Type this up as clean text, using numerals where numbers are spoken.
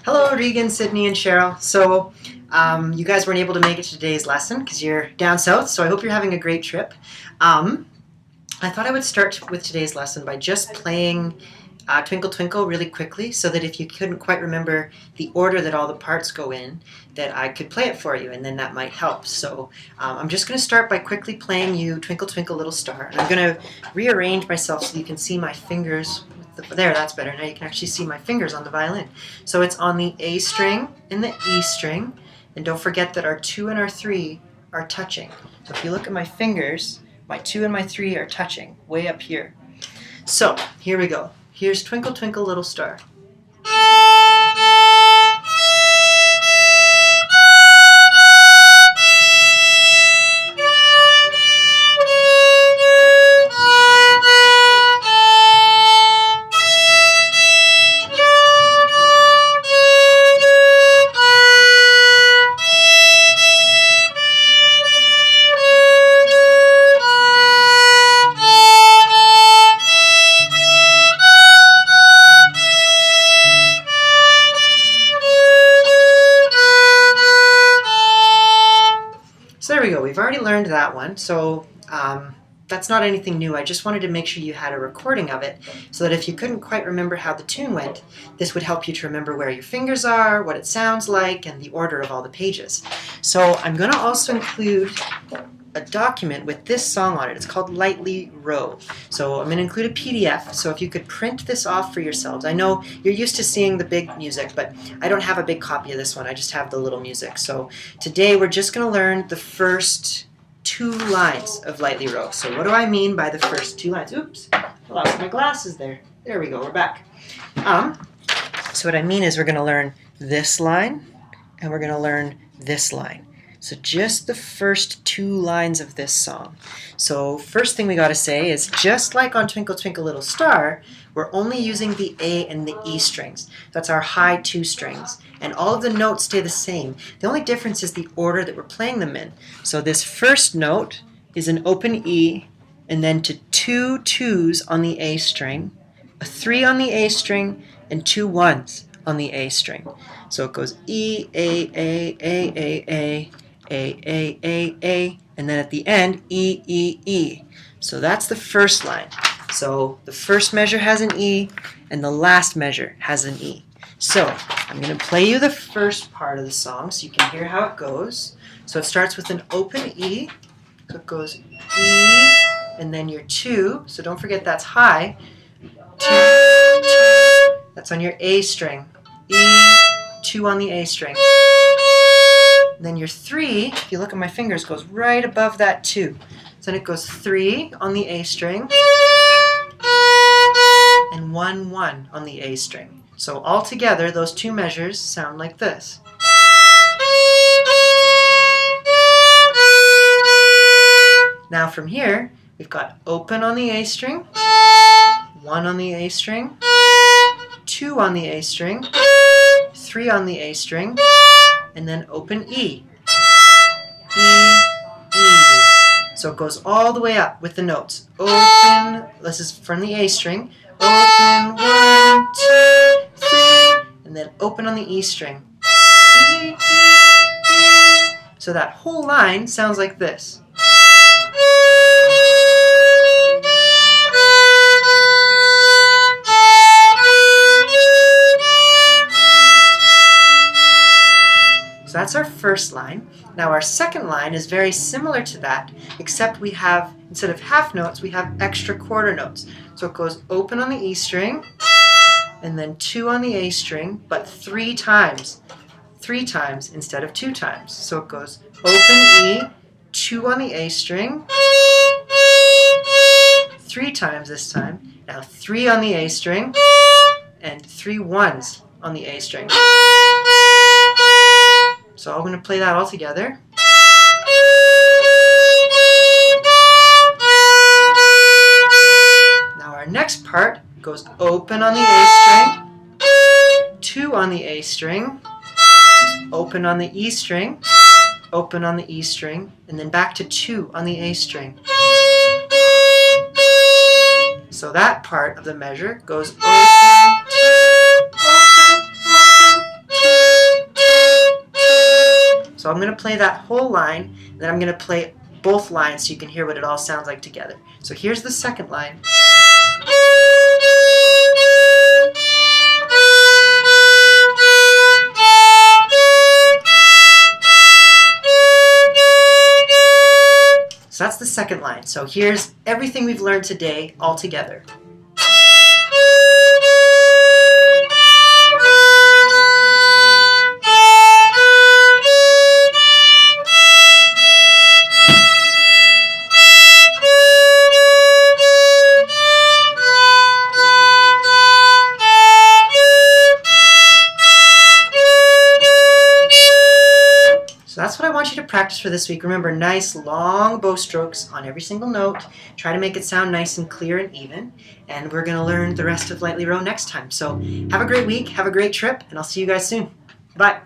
Hello, Regan, Sydney, and Cheryl. So, you guys weren't able to make it to today's lesson because you're down south, so I hope you're having a great trip. I thought I would start with today's lesson by just playing Twinkle Twinkle really quickly so that if you couldn't quite remember the order that all the parts go in, that I could play it for you, and then that might help. So I'm just going to start by quickly playing you Twinkle Twinkle Little Star. And I'm going to rearrange myself so you can see my fingers. There, that's better. Now you can actually see my fingers on the violin. So it's on the A string and the E string. And don't forget that our 2 and our 3 are touching. So if you look at my fingers, my 2 and my 3 are touching way up here. So here we go. Here's Twinkle Twinkle Little Star. So there we go. We've already learned that one. So that's not anything new. I just wanted to make sure you had a recording of it so that if you couldn't quite remember how the tune went, this would help you to remember where your fingers are, what it sounds like, and the order of all the pages. So I'm going to also include a document with this song on it. It's called Lightly Row. So I'm going to include a PDF, so if you could print this off for yourselves. I know you're used to seeing the big music, but I don't have a big copy of this one. I just have the little music. So today we're just going to learn the first 2 lines of Lightly Row. So what do I mean by the first 2 lines? Oops, I lost my glasses there. There we go, we're back. So what I mean is we're going to learn this line, and we're going to learn this line. So just the first 2 lines of this song. So first thing we got to say is just like on Twinkle Twinkle Little Star, we're only using the A and the E strings. That's our high 2 strings. And all of the notes stay the same. The only difference is the order that we're playing them in. So this first note is an open E, and then to 2 2s on the A string, a 3 on the A string, and 2 1s on the A string. So it goes E, A, A, and then at the end, E, E, E. So that's the first line. So the first measure has an E, and the last measure has an E. So I'm going to play you the first part of the song so you can hear how it goes. So it starts with an open E. So it goes E, and then your 2. So don't forget that's high. 2, 2. That's on your A string. E, 2 on the A string. Then your 3, if you look at my fingers, goes right above that 2. So then it goes 3 on the A string and 1 1 on the A string. So all together, those 2 measures sound like this. Now from here, we've got open on the A string, 1 on the A string, 2 on the A string, 3 on the A string, and then open E. E, E. So it goes all the way up with the notes. Open, this is from the A string. Open, 1, 2, 3, and then open on the E string. E, E, E. So that whole line sounds like this. So that's our first line. Now our second line is very similar to that, except we have, instead of half notes, we have extra quarter notes. So it goes open on the E string, and then 2 on the A string, but 3 times. 3 times instead of 2 times. So it goes open E, 2 on the A string, 3 times this time. Now 3 on the A string, and 3 1s on the A string. So I'm going to play that all together. Now our next part goes open on the A string, 2 on the A string, open on the E string, open on the E string, and then back to 2 on the A string. So that part of the measure goes open, 2, open, open, going to play that whole line, and then I'm going to play both lines so you can hear what it all sounds like together. So here's the second line. So that's the second line. So here's everything we've learned today all together. So that's what I want you to practice for this week. Remember, nice long bow strokes on every single note. Try to make it sound nice and clear and even. And we're going to learn the rest of Lightly Row next time. So have a great week, have a great trip, and I'll see you guys soon. Bye.